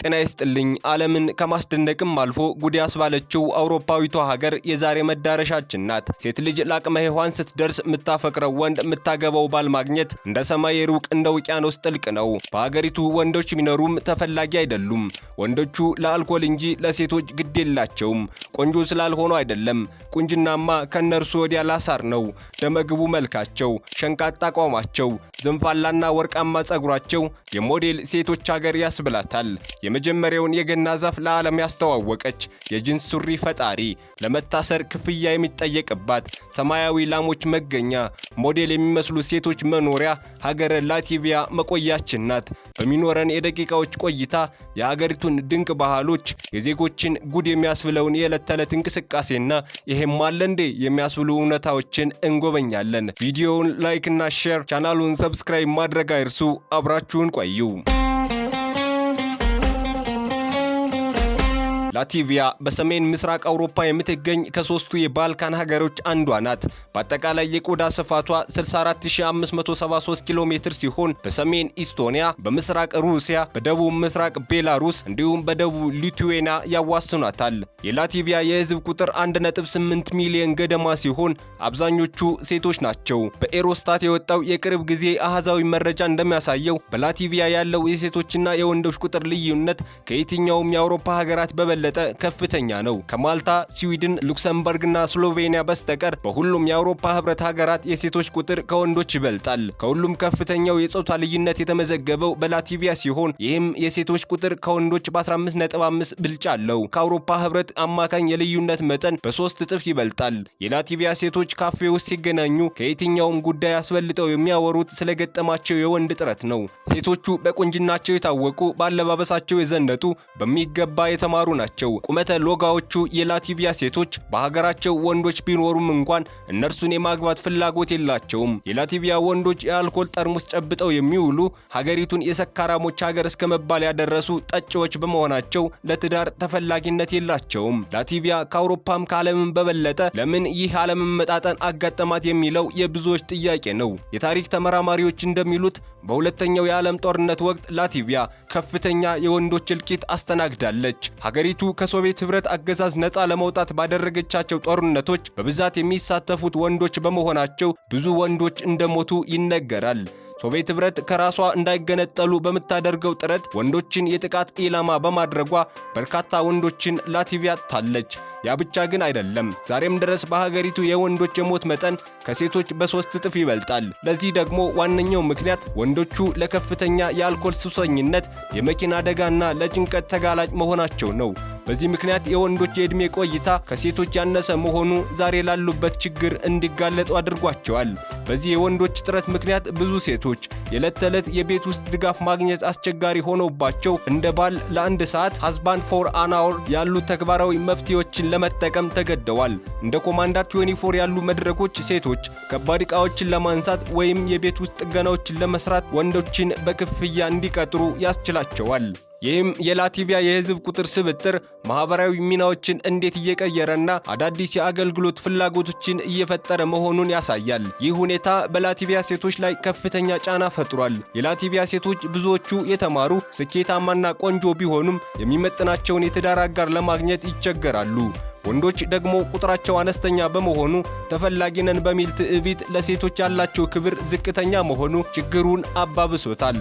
ጤና ይስጥልኝ። ዓለምን ከማስደነቅም አልፎ ጉድ ያስባለችው አውሮፓዊቷ ሀገር የዛሬ መዳረሻችን ናት። ሴት ልጅ ለአቅመ ሔዋን ስትደርስ የምታፈቅረው ወንድ የምታገባው ባል ማግኘት እንደ ሰማይ ሩቅ እንደ ውቅያኖስ ጥልቅ ነው። በሀገሪቱ ወንዶች ቢኖሩም ተፈላጊ አይደሉም። ወንዶቹ ለአልኮል እንጂ ለሴቶች ግድ የላቸውም። ቆንጆ ስላልሆኑ አይደለም። ቁንጅናማ ከነርሱ ወዲያ ላሳር ነው። ደመግቡ መልካቸው፣ ሸንቃጣ አቋማቸው፣ ዘንፋላና ወርቃማ ጸጉራቸው የሞዴል ሴቶች ሀገር ያስብላታል። የመጀመሪያውን የገና ዛፍ ለዓለም ያስተዋወቀች የጂንስ ሱሪ ፈጣሪ፣ ለመታሰር ክፍያ የሚጠየቅባት ሰማያዊ ላሞች መገኛ፣ ሞዴል የሚመስሉ ሴቶች መኖሪያ ሀገረ ላቲቪያ መቆያችን ናት። በሚኖረን የደቂቃዎች ቆይታ የሀገሪቱን ድንቅ ባህሎች፣ የዜጎችን ጉድ የሚያስብለውን የዕለት ተዕለት እንቅስቃሴና ይሄም አለ እንዴ የሚያስብሉ እውነታዎችን እንጎበኛለን። ቪዲዮውን ላይክ እና ሼር፣ ቻናሉን ሰብስክራይብ ማድረግ አይርሱ። አብራችሁን ቆዩ። ላቲቪያ በሰሜን ምስራቅ አውሮፓ የምትገኝ ከሶስቱ የባልካን ሀገሮች አንዷ ናት። በአጠቃላይ የቆዳ ስፋቷ 64573 ኪሎ ሜትር ሲሆን በሰሜን ኢስቶኒያ፣ በምስራቅ ሩሲያ፣ በደቡብ ምስራቅ ቤላሩስ እንዲሁም በደቡብ ሊቱዌኒያ ያዋስኗታል። የላቲቪያ የህዝብ ቁጥር 1.8 ሚሊዮን ገደማ ሲሆን አብዛኞቹ ሴቶች ናቸው። በኤሮስታት የወጣው የቅርብ ጊዜ አሃዛዊ መረጃ እንደሚያሳየው በላቲቪያ ያለው የሴቶችና የወንዶች ቁጥር ልዩነት ከየትኛውም የአውሮፓ ሀገራት በበለጠ ከፍተኛ ነው። ከማልታ፣ ስዊድን፣ ሉክሰምበርግና ስሎቬኒያ በስተቀር በሁሉም የአውሮፓ ህብረት ሀገራት የሴቶች ቁጥር ከወንዶች ይበልጣል። ከሁሉም ከፍተኛው የጾታ ልዩነት የተመዘገበው በላቲቪያ ሲሆን ይህም የሴቶች ቁጥር ከወንዶች በ15.5 ብልጫ አለው። ከአውሮፓ ህብረት አማካኝ የልዩነት መጠን በ3 እጥፍ ይበልጣል። የላቲቪያ ሴቶች ካፌ ውስጥ ሲገናኙ ከየትኛውም ጉዳይ አስበልጠው የሚያወሩት ስለገጠማቸው የወንድ ጥረት ነው። ሴቶቹ በቁንጅናቸው የታወቁ፣ በአለባበሳቸው የዘነጡ፣ በሚገባ የተማሩ ናቸው። ቁመተ ሎጋዎቹ የላቲቪያ ሴቶች በሀገራቸው ወንዶች ቢኖሩም እንኳን እነርሱን የማግባት ፍላጎት የላቸውም። የላቲቪያ ወንዶች የአልኮል ጠርሙስ ጨብጠው የሚውሉ፣ ሀገሪቱን የሰካራሞች ሀገር እስከ መባል ያደረሱ ጠጪዎች በመሆናቸው ለትዳር ተፈላጊነት የላቸውም። ላቲቪያ ከአውሮፓም ከዓለምም በበለጠ ለምን ይህ አለመመጣጠን አጋጠማት የሚለው የብዙዎች ጥያቄ ነው። የታሪክ ተመራማሪዎች እንደሚሉት በሁለተኛው የዓለም ጦርነት ወቅት ላቲቪያ ከፍተኛ የወንዶች እልቂት አስተናግዳለች። ሀገሪቱ ከሶቪየት ህብረት አገዛዝ ነፃ ለመውጣት ባደረገቻቸው ጦርነቶች በብዛት የሚሳተፉት ወንዶች በመሆናቸው ብዙ ወንዶች እንደሞቱ ይነገራል። ሶቪየት ህብረት ከራሷ እንዳይገነጠሉ በምታደርገው ጥረት ወንዶችን የጥቃት ኢላማ በማድረጓ በርካታ ወንዶችን ላቲቪያ አጥታለች። ያ ብቻ ግን አይደለም። ዛሬም ድረስ በሀገሪቱ የወንዶች የሞት መጠን ከሴቶች በ3 እጥፍ ይበልጣል። ለዚህ ደግሞ ዋነኛው ምክንያት ወንዶቹ ለከፍተኛ የአልኮል ሱሰኝነት፣ የመኪና አደጋና ለጭንቀት ተጋላጭ መሆናቸው ነው። በዚህ ምክንያት የወንዶች የዕድሜ ቆይታ ከሴቶች ያነሰ መሆኑ ዛሬ ላሉበት ችግር እንዲጋለጡ አድርጓቸዋል። በዚህ የወንዶች ጥረት ምክንያት ብዙ ሴቶች የዕለት ተዕለት የቤት ውስጥ ድጋፍ ማግኘት አስቸጋሪ ሆኖባቸው እንደ ባል ለአንድ ሰዓት husband for an hour ያሉ ተግባራዊ መፍትሄዎችን ለመጠቀም ተገደዋል። እንደ ኮማንዳር 24 ያሉ መድረኮች ሴቶች ከባድ ዕቃዎችን ለማንሳት ወይም የቤት ውስጥ ጥገናዎችን ለመስራት ወንዶችን በክፍያ እንዲቀጥሩ ያስችላቸዋል። ይህም የላቲቪያ የህዝብ ቁጥር ስብጥር ማህበራዊ ሚናዎችን እንዴት እየቀየረና አዳዲስ የአገልግሎት ፍላጎቶችን እየፈጠረ መሆኑን ያሳያል። ይህ ሁኔታ በላቲቪያ ሴቶች ላይ ከፍተኛ ጫና ፈጥሯል። የላቲቪያ ሴቶች ብዙዎቹ የተማሩ፣ ስኬታማና ቆንጆ ቢሆኑም የሚመጥናቸውን የትዳር አጋር ለማግኘት ይቸገራሉ። ወንዶች ደግሞ ቁጥራቸው አነስተኛ በመሆኑ ተፈላጊ ነን በሚል ትዕቢት ለሴቶች ያላቸው ክብር ዝቅተኛ መሆኑ ችግሩን አባብሶታል።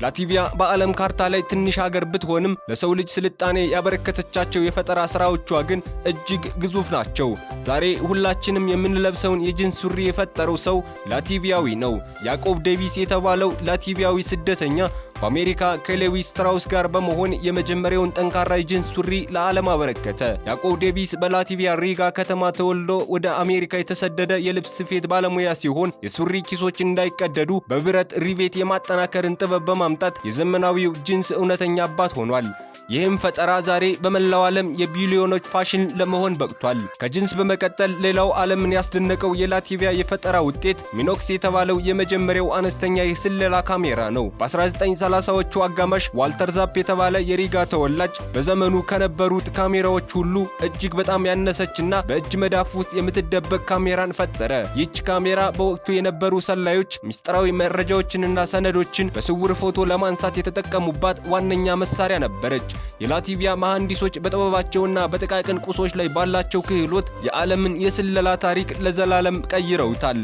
ላቲቪያ በዓለም ካርታ ላይ ትንሽ ሀገር ብትሆንም ለሰው ልጅ ስልጣኔ ያበረከተቻቸው የፈጠራ ስራዎቿ ግን እጅግ ግዙፍ ናቸው። ዛሬ ሁላችንም የምንለብሰውን የጂንስ ሱሪ የፈጠረው ሰው ላቲቪያዊ ነው። ያዕቆብ ዴቪስ የተባለው ላቲቪያዊ ስደተኛ በአሜሪካ ከሌዊ ስትራውስ ጋር በመሆን የመጀመሪያውን ጠንካራ የጂንስ ሱሪ ለዓለም አበረከተ። ያዕቆብ ዴቪስ በላቲቪያ ሪጋ ከተማ ተወልዶ ወደ አሜሪካ የተሰደደ የልብስ ስፌት ባለሙያ ሲሆን የሱሪ ኪሶች እንዳይቀደዱ በብረት ሪቬት የማጠናከርን ጥበብ በማምጣት የዘመናዊው ጂንስ እውነተኛ አባት ሆኗል። ይህም ፈጠራ ዛሬ በመላው ዓለም የቢሊዮኖች ፋሽን ለመሆን በቅቷል። ከጂንስ በመቀጠል ሌላው ዓለምን ያስደነቀው የላቲቪያ የፈጠራ ውጤት ሚኖክስ የተባለው የመጀመሪያው አነስተኛ የስለላ ካሜራ ነው። በ19 በ1930ዎቹ አጋማሽ ዋልተር ዛፕ የተባለ የሪጋ ተወላጅ በዘመኑ ከነበሩት ካሜራዎች ሁሉ እጅግ በጣም ያነሰችና በእጅ መዳፍ ውስጥ የምትደበቅ ካሜራን ፈጠረ። ይህች ካሜራ በወቅቱ የነበሩ ሰላዮች ምስጢራዊ መረጃዎችንና ሰነዶችን በስውር ፎቶ ለማንሳት የተጠቀሙባት ዋነኛ መሳሪያ ነበረች። የላቲቪያ መሐንዲሶች በጥበባቸውና በጥቃቅን ቁሶች ላይ ባላቸው ክህሎት የዓለምን የስለላ ታሪክ ለዘላለም ቀይረውታል።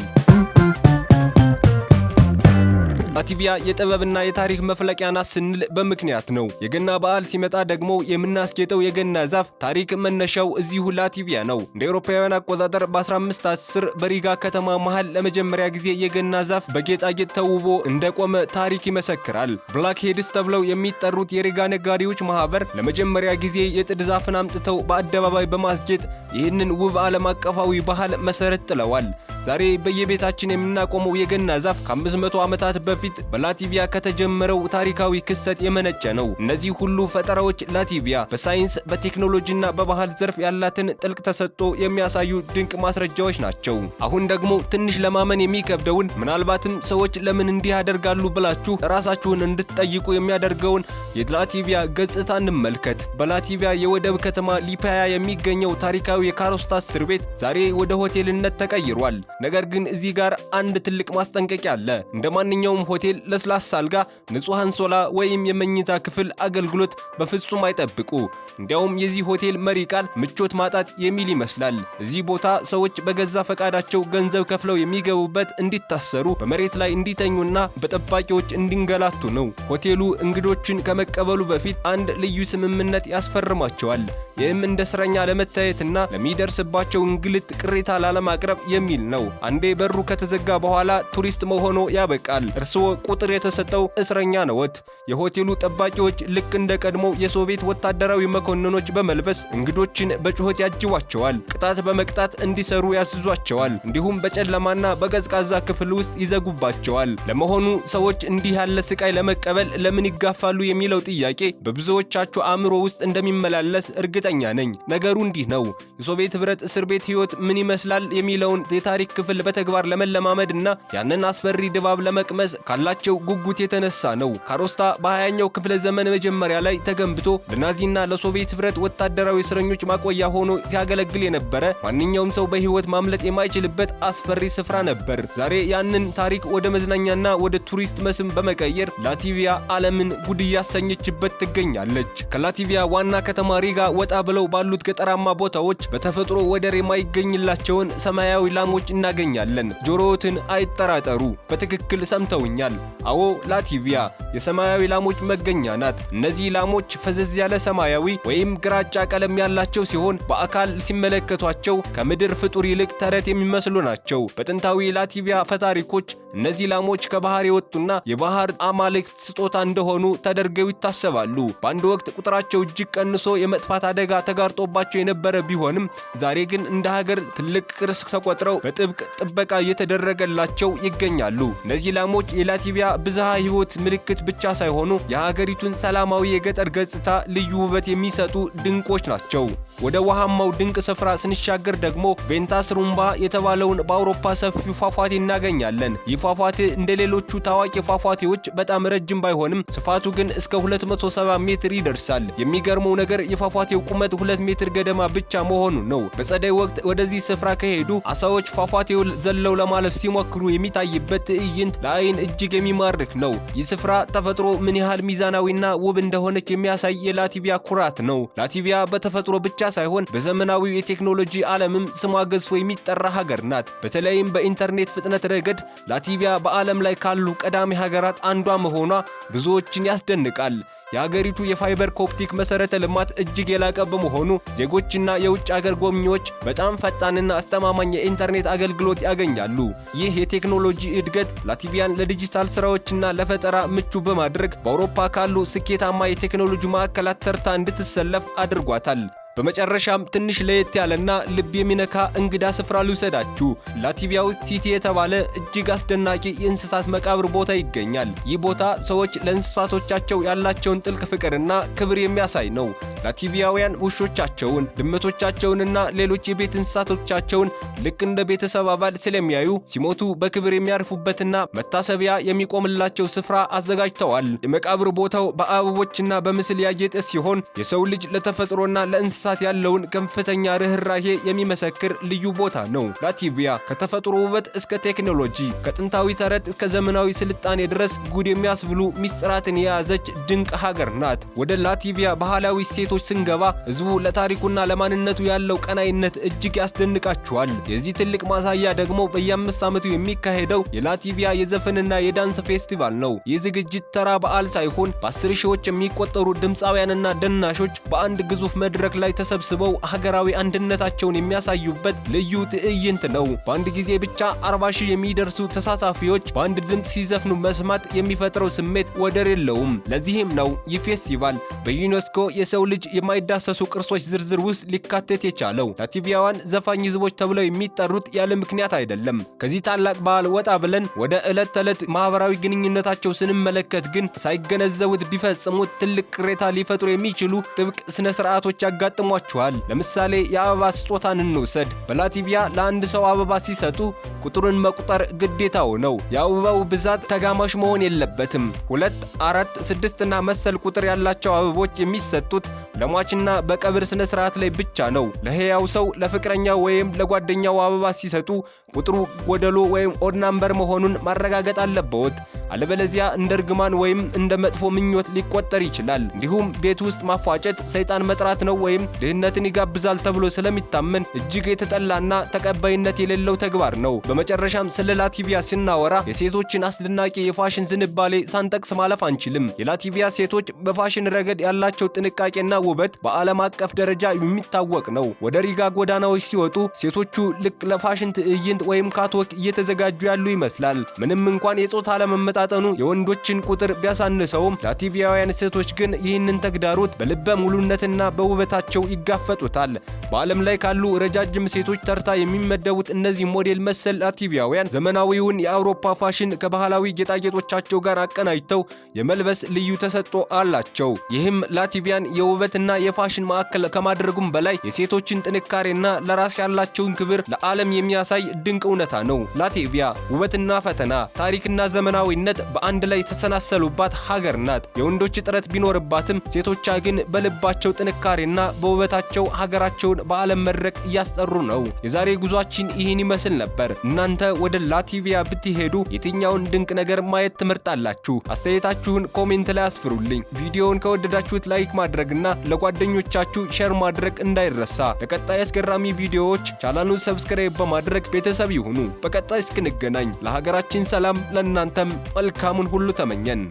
ላቲቪያ የጥበብና የታሪክ መፍለቂያ ናት ስንል በምክንያት ነው። የገና በዓል ሲመጣ ደግሞ የምናስጌጠው የገና ዛፍ ታሪክ መነሻው እዚሁ ላቲቪያ ነው። እንደ አውሮፓውያን አቆጣጠር በ1510 በሪጋ ከተማ መሃል ለመጀመሪያ ጊዜ የገና ዛፍ በጌጣጌጥ ተውቦ እንደቆመ ታሪክ ይመሰክራል። ብላክ ሄድስ ተብለው የሚጠሩት የሪጋ ነጋዴዎች ማህበር ለመጀመሪያ ጊዜ የጥድ ዛፍን አምጥተው በአደባባይ በማስጌጥ ይህንን ውብ ዓለም አቀፋዊ ባህል መሰረት ጥለዋል። ዛሬ በየቤታችን የምናቆመው የገና ዛፍ ከ500 ዓመታት በፊት በላቲቪያ ከተጀመረው ታሪካዊ ክስተት የመነጨ ነው። እነዚህ ሁሉ ፈጠራዎች ላቲቪያ በሳይንስ በቴክኖሎጂና በባህል ዘርፍ ያላትን ጥልቅ ተሰጥኦ የሚያሳዩ ድንቅ ማስረጃዎች ናቸው። አሁን ደግሞ ትንሽ ለማመን የሚከብደውን ምናልባትም ሰዎች ለምን እንዲህ ያደርጋሉ ብላችሁ ራሳችሁን እንድትጠይቁ የሚያደርገውን የላቲቪያ ገጽታ እንመልከት። በላቲቪያ የወደብ ከተማ ሊፓያ የሚገኘው ታሪካዊ የካሮስታ እስር ቤት ዛሬ ወደ ሆቴልነት ተቀይሯል። ነገር ግን እዚህ ጋር አንድ ትልቅ ማስጠንቀቂያ አለ። እንደ ማንኛውም ሆቴል ለስላሳ አልጋ፣ ንጹህ አንሶላ ወይም የመኝታ ክፍል አገልግሎት በፍጹም አይጠብቁ። እንዲያውም የዚህ ሆቴል መሪ ቃል ምቾት ማጣት የሚል ይመስላል። እዚህ ቦታ ሰዎች በገዛ ፈቃዳቸው ገንዘብ ከፍለው የሚገቡበት፣ እንዲታሰሩ፣ በመሬት ላይ እንዲተኙና በጠባቂዎች እንዲንገላቱ ነው። ሆቴሉ እንግዶችን ከመቀበሉ በፊት አንድ ልዩ ስምምነት ያስፈርማቸዋል። ይህም እንደ እስረኛ ለመታየትና ለሚደርስባቸው እንግልት ቅሬታ ላለማቅረብ የሚል ነው። አንዴ በሩ ከተዘጋ በኋላ ቱሪስት መሆኖ ያበቃል። እርስዎ ቁጥር የተሰጠው እስረኛ ነዎት። የሆቴሉ ጠባቂዎች ልክ እንደ ቀድሞ የሶቪየት ወታደራዊ መኮንኖች በመልበስ እንግዶችን በጩኸት ያጅቧቸዋል። ቅጣት በመቅጣት እንዲሰሩ ያስዟቸዋል። እንዲሁም በጨለማና በቀዝቃዛ ክፍል ውስጥ ይዘጉባቸዋል። ለመሆኑ ሰዎች እንዲህ ያለ ስቃይ ለመቀበል ለምን ይጋፋሉ የሚለው ጥያቄ በብዙዎቻችሁ አእምሮ ውስጥ እንደሚመላለስ እርግጠኛ ነኝ። ነገሩ እንዲህ ነው። የሶቪየት ህብረት እስር ቤት ህይወት ምን ይመስላል የሚለውን የታሪክ ክፍል በተግባር ለመለማመድና ያንን አስፈሪ ድባብ ለመቅመስ ካላቸው ጉጉት የተነሳ ነው። ካሮስታ በ20ኛው ክፍለ ዘመን መጀመሪያ ላይ ተገንብቶ ለናዚና ለሶቪየት ህብረት ወታደራዊ እስረኞች ማቆያ ሆኖ ሲያገለግል የነበረ ማንኛውም ሰው በህይወት ማምለጥ የማይችልበት አስፈሪ ስፍራ ነበር። ዛሬ ያንን ታሪክ ወደ መዝናኛና ወደ ቱሪስት መስህብ በመቀየር ላቲቪያ ዓለምን ጉድ እያሰኘችበት ትገኛለች። ከላቲቪያ ዋና ከተማ ሪጋ ወጣ ብለው ባሉት ገጠራማ ቦታዎች በተፈጥሮ ወደር የማይገኝላቸውን ሰማያዊ ላሞች እናገኛለን። ጆሮዎትን አይጠራጠሩ፣ በትክክል ሰምተውኛል። አዎ፣ ላቲቪያ የሰማያዊ ላሞች መገኛ ናት። እነዚህ ላሞች ፈዘዝ ያለ ሰማያዊ ወይም ግራጫ ቀለም ያላቸው ሲሆን በአካል ሲመለከቷቸው ከምድር ፍጡር ይልቅ ተረት የሚመስሉ ናቸው። በጥንታዊ ላቲቪያ ፈታሪኮች እነዚህ ላሞች ከባህር የወጡና የባህር አማልክት ስጦታ እንደሆኑ ተደርገው ይታሰባሉ። በአንድ ወቅት ቁጥራቸው እጅግ ቀንሶ የመጥፋት አደጋ ተጋርጦባቸው የነበረ ቢሆንም ዛሬ ግን እንደ ሀገር ትልቅ ቅርስ ተቆጥረው በጥብቅ ጥበቃ እየተደረገላቸው ይገኛሉ። እነዚህ ላሞች የላቲቪያ ብዝሃ ሕይወት ምልክት ብቻ ሳይሆኑ የሀገሪቱን ሰላማዊ የገጠር ገጽታ ልዩ ውበት የሚሰጡ ድንቆች ናቸው። ወደ ውሃማው ድንቅ ስፍራ ስንሻገር ደግሞ ቬንታስ ሩምባ የተባለውን በአውሮፓ ሰፊው ፏፏቴ እናገኛለን። ይህ ፏፏቴ እንደ ሌሎቹ ታዋቂ ፏፏቴዎች በጣም ረጅም ባይሆንም ስፋቱ ግን እስከ 270 ሜትር ይደርሳል። የሚገርመው ነገር የፏፏቴው ቁመት 2 ሜትር ገደማ ብቻ መሆኑ ነው። በጸደይ ወቅት ወደዚህ ስፍራ ከሄዱ አሳዎች ፏፏቴውን ዘለው ለማለፍ ሲሞክሩ የሚታይበት ትዕይንት ለአይን እጅግ የሚማርክ ነው። ይህ ስፍራ ተፈጥሮ ምን ያህል ሚዛናዊና ውብ እንደሆነች የሚያሳይ የላቲቪያ ኩራት ነው። ላቲቪያ በተፈጥሮ ብቻ ሳይሆን በዘመናዊው የቴክኖሎጂ ዓለምም ስሟ ገዝፎ የሚጠራ ሀገር ናት። በተለይም በኢንተርኔት ፍጥነት ረገድ ላቲቪያ በዓለም ላይ ካሉ ቀዳሚ ሀገራት አንዷ መሆኗ ብዙዎችን ያስደንቃል። የሀገሪቱ የፋይበር ኮፕቲክ መሰረተ ልማት እጅግ የላቀ በመሆኑ ዜጎችና የውጭ ሀገር ጎብኚዎች በጣም ፈጣንና አስተማማኝ የኢንተርኔት አገልግሎት ያገኛሉ። ይህ የቴክኖሎጂ እድገት ላቲቪያን ለዲጂታል ስራዎችና ለፈጠራ ምቹ በማድረግ በአውሮፓ ካሉ ስኬታማ የቴክኖሎጂ ማዕከላት ተርታ እንድትሰለፍ አድርጓታል። በመጨረሻም ትንሽ ለየት ያለና ልብ የሚነካ እንግዳ ስፍራ ልውሰዳችሁ። ላቲቪያ ውስጥ ሲቲ የተባለ እጅግ አስደናቂ የእንስሳት መቃብር ቦታ ይገኛል። ይህ ቦታ ሰዎች ለእንስሳቶቻቸው ያላቸውን ጥልቅ ፍቅርና ክብር የሚያሳይ ነው። ላቲቪያውያን ውሾቻቸውን፣ ድመቶቻቸውንና ሌሎች የቤት እንስሳቶቻቸውን ልክ እንደ ቤተሰብ አባል ስለሚያዩ ሲሞቱ በክብር የሚያርፉበትና መታሰቢያ የሚቆምላቸው ስፍራ አዘጋጅተዋል። የመቃብር ቦታው በአበቦችና በምስል ያጌጠ ሲሆን የሰው ልጅ ለተፈጥሮና ለእንስሳት ያለውን ከፍተኛ ርኅራኄ የሚመሰክር ልዩ ቦታ ነው። ላቲቪያ ከተፈጥሮ ውበት እስከ ቴክኖሎጂ፣ ከጥንታዊ ተረት እስከ ዘመናዊ ስልጣኔ ድረስ ጉድ የሚያስብሉ ሚስጥራትን የያዘች ድንቅ ሀገር ናት። ወደ ላቲቪያ ባህላዊ እሴቶች ስንገባ ህዝቡ ለታሪኩና ለማንነቱ ያለው ቀናይነት እጅግ ያስደንቃቸዋል። የዚህ ትልቅ ማሳያ ደግሞ በየ5 ዓመቱ የሚካሄደው የላቲቪያ የዘፈንና የዳንስ ፌስቲቫል ነው። ይህ ዝግጅት ተራ በዓል ሳይሆን በ10 ሺዎች የሚቆጠሩ ድምፃውያንና ደናሾች በአንድ ግዙፍ መድረክ ላይ ተሰብስበው ሀገራዊ አንድነታቸውን የሚያሳዩበት ልዩ ትዕይንት ነው። በአንድ ጊዜ ብቻ 40 ሺህ የሚደርሱ ተሳታፊዎች በአንድ ድምፅ ሲዘፍኑ መስማት የሚፈጥረው ስሜት ወደር የለውም። ለዚህም ነው ይህ ፌስቲቫል በዩኔስኮ የሰው ልጅ የማይዳሰሱ ቅርሶች ዝርዝር ውስጥ ሊካተት የቻለው። ላቲቪያውያን ዘፋኝ ህዝቦች ተብለው የሚጠሩት ያለ ምክንያት አይደለም። ከዚህ ታላቅ ባህል ወጣ ብለን ወደ ዕለት ተዕለት ማህበራዊ ግንኙነታቸው ስንመለከት ግን ሳይገነዘቡት ቢፈጽሙት ትልቅ ቅሬታ ሊፈጥሩ የሚችሉ ጥብቅ ስነ ስርዓቶች ያጋጥሟቸዋል። ለምሳሌ የአበባ ስጦታን እንውሰድ። በላቲቪያ ለአንድ ሰው አበባ ሲሰጡ ቁጥሩን መቁጠር ግዴታው ነው። የአበባው ብዛት ተጋማሽ መሆን የለበትም። 2፣ 4፣ 6 እና መሰል ቁጥር ያላቸው አበቦች የሚሰጡት ለሟችና በቀብር ስነ ስርዓት ላይ ብቻ ነው። ለህያው ሰው፣ ለፍቅረኛው ወይም ለጓደኛው አበባ ሲሰጡ ቁጥሩ ጎደሎ ወይም ኦድ ናምበር መሆኑን ማረጋገጥ አለበት። አለበለዚያ እንደ እርግማን ወይም እንደ መጥፎ ምኞት ሊቆጠር ይችላል። እንዲሁም ቤት ውስጥ ማፏጨት ሰይጣን መጥራት ነው ወይም ድህነትን ይጋብዛል ተብሎ ስለሚታመን እጅግ የተጠላና ተቀባይነት የሌለው ተግባር ነው። በመጨረሻም ስለ ላቲቪያ ስናወራ የሴቶችን አስደናቂ የፋሽን ዝንባሌ ሳንጠቅስ ማለፍ አንችልም። የላቲቪያ ሴቶች በፋሽን ረገድ ያላቸው ጥንቃቄና ውበት በዓለም አቀፍ ደረጃ የሚታወቅ ነው። ወደ ሪጋ ጎዳናዎች ሲወጡ ሴቶቹ ልክ ለፋሽን ትዕይንት ወይም ካትወክ እየተዘጋጁ ያሉ ይመስላል። ምንም እንኳን የጾታ አለመመጣጠኑ የወንዶችን ቁጥር ቢያሳንሰውም ላቲቪያውያን ሴቶች ግን ይህንን ተግዳሮት በልበ ሙሉነትና በውበታቸው ይጋፈጡታል። በዓለም ላይ ካሉ ረጃጅም ሴቶች ተርታ የሚመደቡት እነዚህ ሞዴል መሰል ላቲቪያውያን ዘመናዊውን የአውሮፓ ፋሽን ከባህላዊ ጌጣጌጦቻቸው ጋር አቀናጅተው የመልበስ ልዩ ተሰጥኦ አላቸው። ይህም ላቲቪያን የውበትና የፋሽን ማዕከል ከማድረጉም በላይ የሴቶችን ጥንካሬና ለራስ ያላቸውን ክብር ለዓለም የሚያሳይ ድንቅ እውነታ ነው። ላቲቪያ ውበትና ፈተና፣ ታሪክና ዘመናዊነት በአንድ ላይ የተሰናሰሉባት ሀገር ናት። የወንዶች እጥረት ቢኖርባትም ሴቶቿ ግን በልባቸው ጥንካሬና በውበታቸው ሀገራቸውን በዓለም መድረክ እያስጠሩ ነው። የዛሬ ጉዟችን ይህን ይመስል ነበር። እናንተ ወደ ላቲቪያ ብትሄዱ የትኛውን ድንቅ ነገር ማየት ትመርጣላችሁ? አስተያየታችሁን ኮሜንት ላይ አስፍሩልኝ። ቪዲዮውን ከወደዳችሁት ላይክ ማድረግና ለጓደኞቻችሁ ሼር ማድረግ እንዳይረሳ። ለቀጣይ አስገራሚ ቪዲዮዎች ቻናሉን ሰብስክራይብ በማድረግ ቤተሰብ ይሁኑ። በቀጣይ እስክንገናኝ ለሀገራችን ሰላም፣ ለእናንተም መልካሙን ሁሉ ተመኘን።